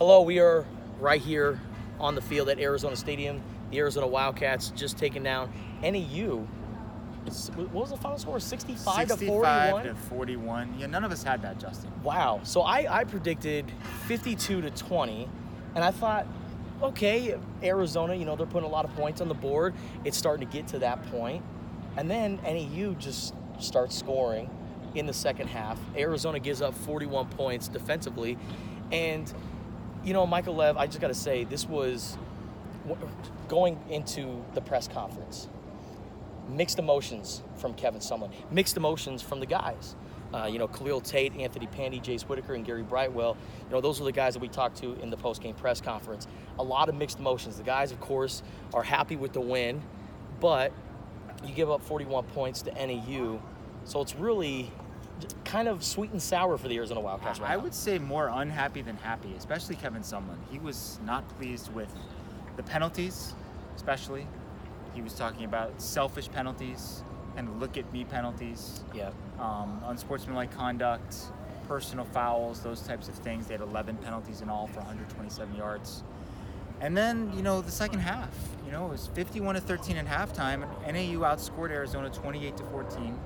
Hello, we are right here on the field at Arizona Stadium. The Arizona Wildcats just taking down NAU. What was the final score? 65 to 41? 65 to 41. Yeah, none of us had that, Justin. Wow. So I predicted 52 to 20, and I thought, okay, Arizona, they're putting a lot of points on the board. It's starting to get to that point. And then NAU just starts scoring in the second half. Arizona gives up 41 points defensively. And, Michael Lev, I just got to say, this was going into the press conference. Mixed emotions from Kevin Sumlin. Mixed emotions from the guys. Khalil Tate, Anthony Pandy, Jace Whitaker, and Gary Brightwell. Those are the guys that we talked to in the post-game press conference. A lot of mixed emotions. The guys, of course, are happy with the win, but you give up 41 points to NAU, so it's really kind of sweet and sour for the Arizona Wildcats right now. I would say more unhappy than happy, especially Kevin Sumlin. He was not pleased with the penalties, especially. He was talking about selfish penalties and look-at-me penalties. Yeah. Unsportsmanlike conduct, personal fouls, those types of things. They had 11 penalties in all for 127 yards. And then, the second half, it was 51-13 at halftime. NAU outscored Arizona 28-14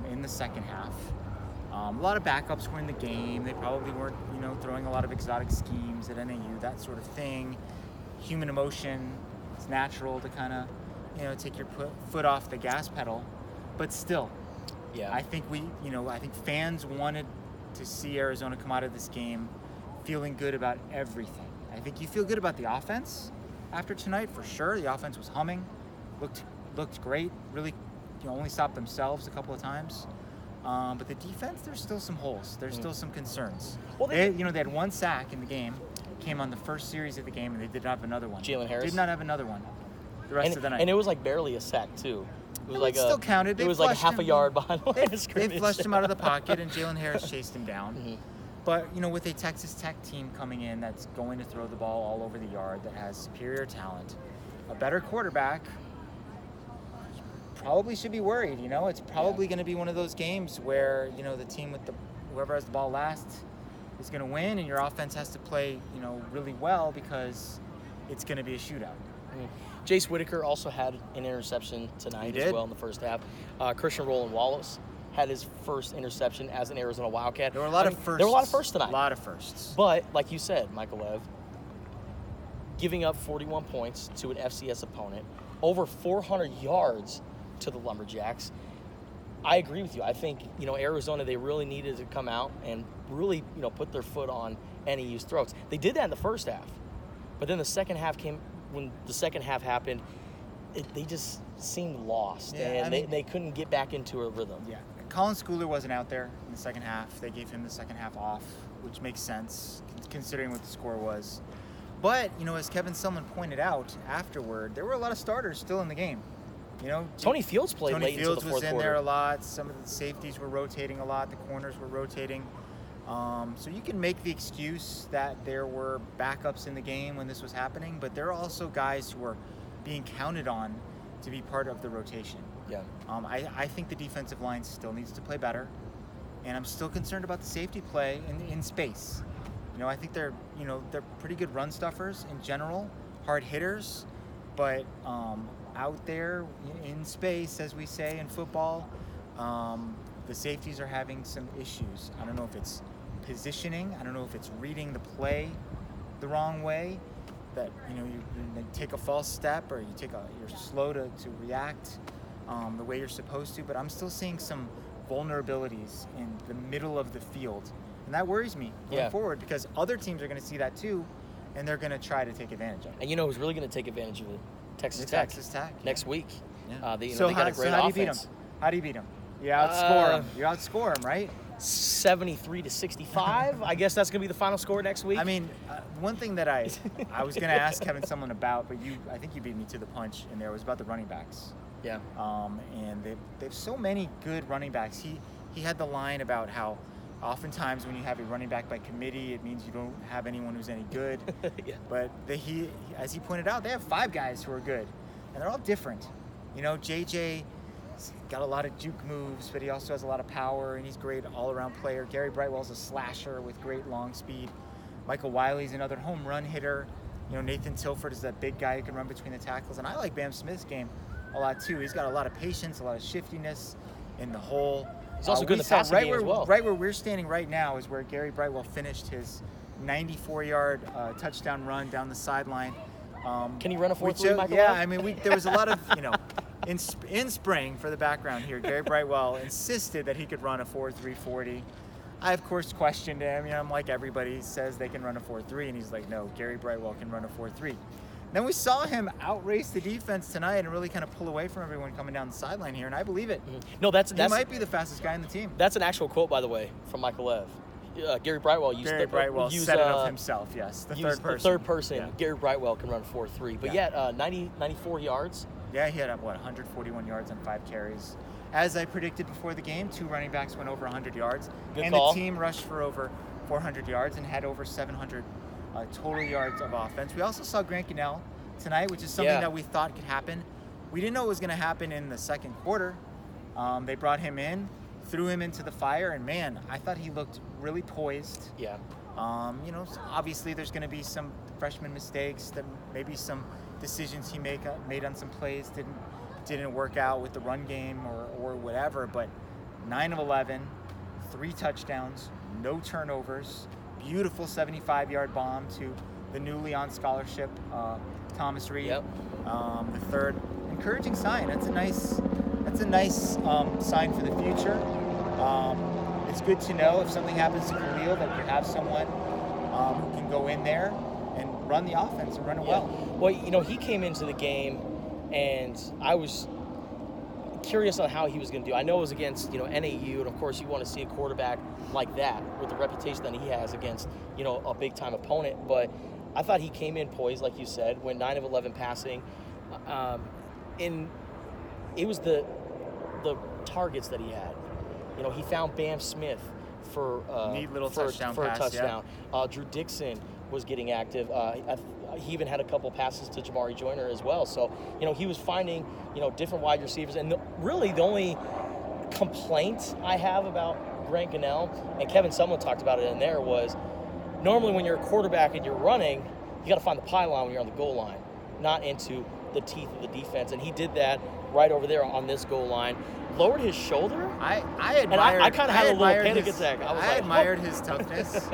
in the second half. A lot of backups were in the game. They probably weren't, throwing a lot of exotic schemes at NAU, that sort of thing. Human emotion. It's natural to kind of, take your foot off the gas pedal, but still, yeah. I think I think fans wanted to see Arizona come out of this game feeling good about everything. I think you feel good about the offense after tonight for sure. The offense was humming, looked great. Really, only stopped themselves a couple of times. But the defense, there's still some holes. There's still some concerns. Well, they had one sack in the game. Came on the first series of the game, and they did not have another one. Jalen Harris did not have another one the rest of the night. And it was like barely a sack, too. It was still counted. It was like half a yard behind the line of scrimmage. They flushed him out of the pocket, and Jalen Harris chased him down. Mm-hmm. But, with a Texas Tech team coming in that's going to throw the ball all over the yard, that has superior talent, a better quarterback, probably should be worried. It's probably going to be one of those games where, the team with whoever has the ball last is going to win, and your offense has to play, really well because it's going to be a shootout. Jace Whitaker also had an interception tonight as well in the first half. Christian Roland Wallace had his first interception as an Arizona Wildcat. There were a lot of firsts. There were a lot of firsts tonight. A lot of firsts. But, like you said, Michael Lev, giving up 41 points to an FCS opponent, over 400 yards to the Lumberjacks. I agree with you. I think, Arizona, they really needed to come out and really, put their foot on NAU's throats. They did that in the first half. But then the second half came, when the second half happened, they just seemed lost. Yeah, and they couldn't get back into a rhythm. Yeah. Colin Schooler wasn't out there in the second half. They gave him the second half off, which makes sense considering what the score was. But, as Kevin Sumlin pointed out afterward, there were a lot of starters still in the game. Tony Fields played late into the fourth quarter. Tony Fields was in there a lot. Some of the safeties were rotating a lot. The corners were rotating. So you can make the excuse that there were backups in the game when this was happening, but there are also guys who are being counted on to be part of the rotation. Yeah. I think the defensive line still needs to play better, and I'm still concerned about the safety play in space. I think they're pretty good run stuffers in general, hard hitters, but out there in space, as we say in football, the safeties are having some issues. I don't know if it's positioning. I don't know if it's reading the play the wrong way, that you take a false step or you're slow to react the way you're supposed to. But I'm still seeing some vulnerabilities in the middle of the field, and that worries me going forward because other teams are going to see that too, and they're going to try to take advantage of it. And who's really going to take advantage of it? Texas Tech next week. Yeah. They got a great offense. How do you beat them? You outscore them. You outscore them, right? 73 to 65. I guess that's going to be the final score next week. I mean, one thing that I was going to ask Kevin Sumlin about, but I think you beat me to the punch in there, was about the running backs. Yeah. And they have so many good running backs. He had the line about how oftentimes when you have a running back by committee, it means you don't have anyone who's any good. Yeah. But as he pointed out, they have 5 guys who are good, and they're all different. JJ got a lot of juke moves, but he also has a lot of power, and he's a great all-around player. Gary Brightwell's a slasher with great long speed. Michael Wiley's another home run hitter. You know, Nathan Tilford is that big guy who can run between the tackles. And I like Bam Smith's game a lot too. He's got a lot of patience, a lot of shiftiness in the hole. He's also good in the passing game as well. Right where we're standing right now is where Gary Brightwell finished his 94-yard touchdown run down the sideline. Can he run a 4.3, Michael? Yeah, I mean, there was a lot of, in spring, for the background here, Gary Brightwell insisted that he could run a 4.3 40. I, of course, questioned him. I'm like, everybody says they can run a 4.3, and he's like, no, Gary Brightwell can run a 4.3. Then we saw him outrace the defense tonight and really kind of pull away from everyone coming down the sideline here, and I believe it. No, he might be the fastest guy in the team. That's an actual quote, by the way, from Michael Lev. Gary Brightwell said it of himself, yes. The third person. Yeah. Gary Brightwell can run a 4.3. But 94 yards. Yeah, he had, 141 yards on 5 carries. As I predicted before the game, 2 running backs went over 100 yards. Good and call. The team rushed for over 400 yards and had over 700 total yards of offense. We also saw Grant Gunnell tonight, which is something that we thought could happen. We didn't know it was going to happen in the second quarter. They brought him in, threw him into the fire, and man, I thought he looked really poised. Yeah. Obviously there's going to be some freshman mistakes, that maybe some decisions he made on some plays didn't work out with the run game or whatever, but 9 of 11, 3 touchdowns, no turnovers, beautiful 75-yard bomb to the newly on scholarship, Thomas Reed. Yep. The third encouraging sign. That's a nice sign for the future. It's good to know if something happens to Khalil that you have someone who can go in there and run the offense and run it well. Well, he came into the game, and I was curious on how he was going to do. I know it was against, NAU, and of course you want to see a quarterback like that with the reputation that he has against, a big-time opponent. But I thought he came in poised, like you said, went 9 of 11 passing. It was the targets that he had. He found Bam Smith for neat little for touchdown a pass, touchdown. Yeah. Drew Dixon was getting active. He even had a couple passes to Jamari Joyner as well. So, he was finding, different wide receivers. And really the only complaint I have about Grant Gunnell, and Kevin Sumlin talked about it in there, was normally when you're a quarterback and you're running, you got to find the pylon when you're on the goal line, not into the teeth of the defense. And he did that right over there on this goal line. Lowered his shoulder. I admired. I kind of had a little panic attack. I admired his toughness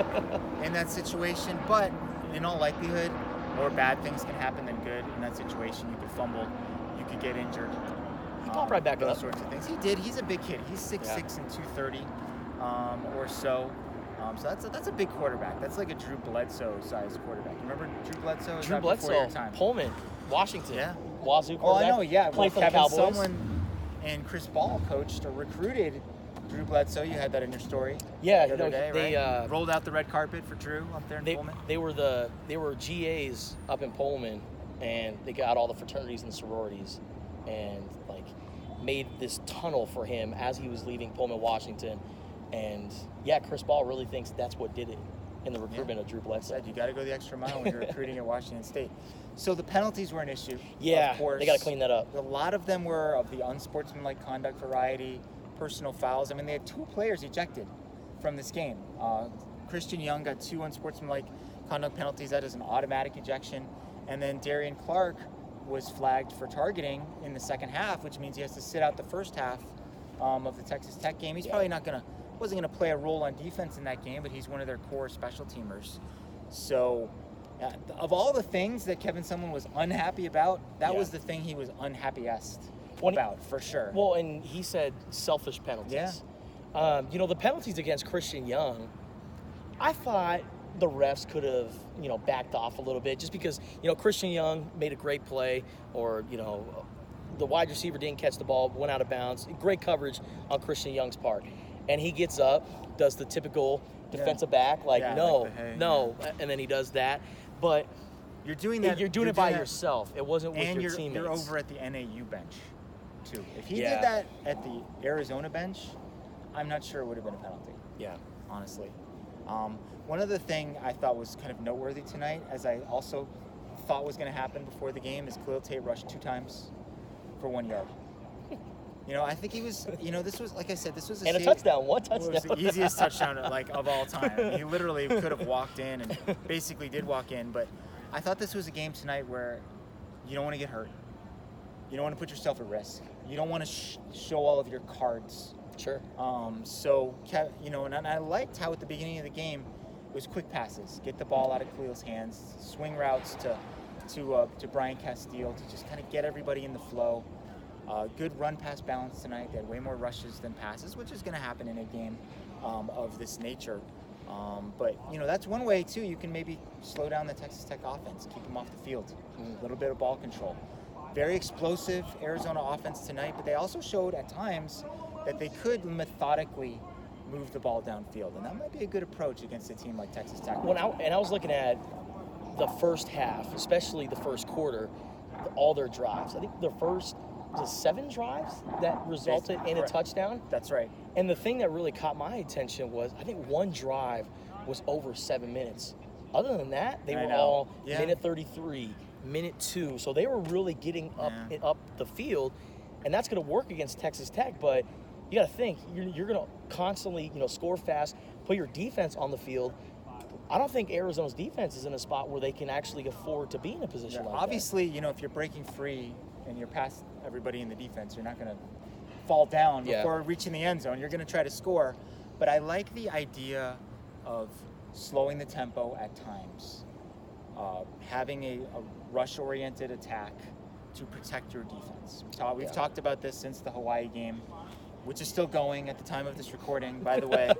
in that situation, but in all likelihood, more bad things can happen than good in that situation. You could fumble, you could get injured. He popped right back up. Those sorts of things. He did. He's a big kid. He's 6'6" and 230 or so. So that's a big quarterback. That's like a Drew Bledsoe-sized quarterback. Remember Drew Bledsoe? Drew Bledsoe, Pullman, Washington, Wazoo quarterback. Oh, I know. Yeah. Played for the Kevin Cowboys. Sumlin and Chris Ball coached or recruited Drew Bledsoe. You had that in your story. Yeah, the other day, they right? Rolled out the red carpet for Drew up there in Pullman. They were GAs up in Pullman, and they got all the fraternities and sororities, and made this tunnel for him as he was leaving Pullman, Washington. And Chris Ball really thinks that's what did it in the recruitment of Drew Bledsoe. You got to go the extra mile when you're recruiting at Washington State. So the penalties were an issue. Yeah, of course. They got to clean that up. A lot of them were of the unsportsmanlike conduct variety, personal fouls. I mean, they had 2 players ejected from this game. Christian Young got 2 unsportsmanlike conduct penalties. That is an automatic ejection. And then Darian Clark was flagged for targeting in the second half, which means he has to sit out the first half of the Texas Tech game. He's probably wasn't going to play a role on defense in that game, but he's one of their core special teamers. So of all the things that Kevin Sumlin was unhappy about, that was the thing he was unhappiest about, for sure. Well, and he said selfish penalties. Yeah. The penalties against Christian Young, I thought the refs could have, backed off a little bit, just because, Christian Young made a great play, or, the wide receiver didn't catch the ball, went out of bounds. Great coverage on Christian Young's part. And he gets up, does the typical defensive back, no, and then he does that. But you're doing that. You're doing it by yourself. It wasn't with your teammates. And you're over at the NAU bench, too. If he did that at the Arizona bench, I'm not sure it would have been a penalty. Yeah. Honestly. One other thing I thought was kind of noteworthy tonight, as I also thought was going to happen before the game, is Khalil Tate rushed 2 times for 1 yard. I think he was, this was, like I said, this was And a touchdown, one It was touchdown. the easiest touchdown of all time. He literally could have walked in and basically did walk in. But I thought this was a game tonight where you don't want to get hurt. You don't want to put yourself at risk. You don't want to show all of your cards. Sure. And I liked how at the beginning of the game it was quick passes, get the ball out of Khalil's hands, swing routes to Brian Castile to just kind of get everybody in the flow. Good run-pass balance tonight. They had way more rushes than passes, which is going to happen in a game of this nature. But that's one way too. You can maybe slow down the Texas Tech offense, keep them off the field, a little bit of ball control. Very explosive Arizona offense tonight, but they also showed at times that they could methodically move the ball downfield, and that might be a good approach against a team like Texas Tech. I was looking at the first half, especially the first quarter, all their drives. I think their first 7 drives that resulted in a touchdown. That's right. And the thing that really caught my attention was I think one drive was over 7 minutes. Other than that, they were all minute 33, minute 2. So they were really getting up the field, and that's going to work against Texas Tech. But you got to think you're going to constantly score fast, put your defense on the field. I don't think Arizona's defense is in a spot where they can actually afford to be in a position like obviously, that. if you're breaking free and you're past everybody in the defense, you're not going to fall down before reaching the end zone. You're going to try to score. But I like the idea of slowing the tempo at times, having a rush-oriented attack to protect your defense. We've talked about this since the Hawaii game, which is still going at the time of this recording, by the way.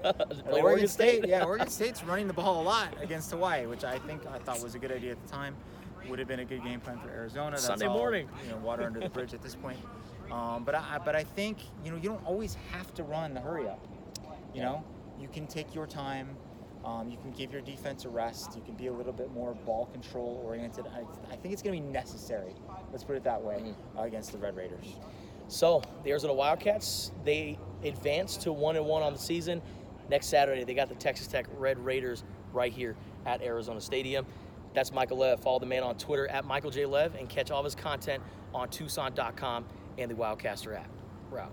Oregon State's running the ball a lot against Hawaii, which I thought was a good idea at the time. Would have been a good game plan for Arizona. That's Sunday morning. Water under the bridge at this point. But I think you don't always have to run the hurry up. You can take your time. You can give your defense a rest. You can be a little bit more ball control oriented. I think it's going to be necessary. Let's put it that way against the Red Raiders. So the Arizona Wildcats, they advanced to 1-1 on the season. Next Saturday, they got the Texas Tech Red Raiders right here at Arizona Stadium. That's Michael Lev. Follow the man on Twitter at Michael J. Lev and catch all of his content on Tucson.com and the Wildcaster app. We're out.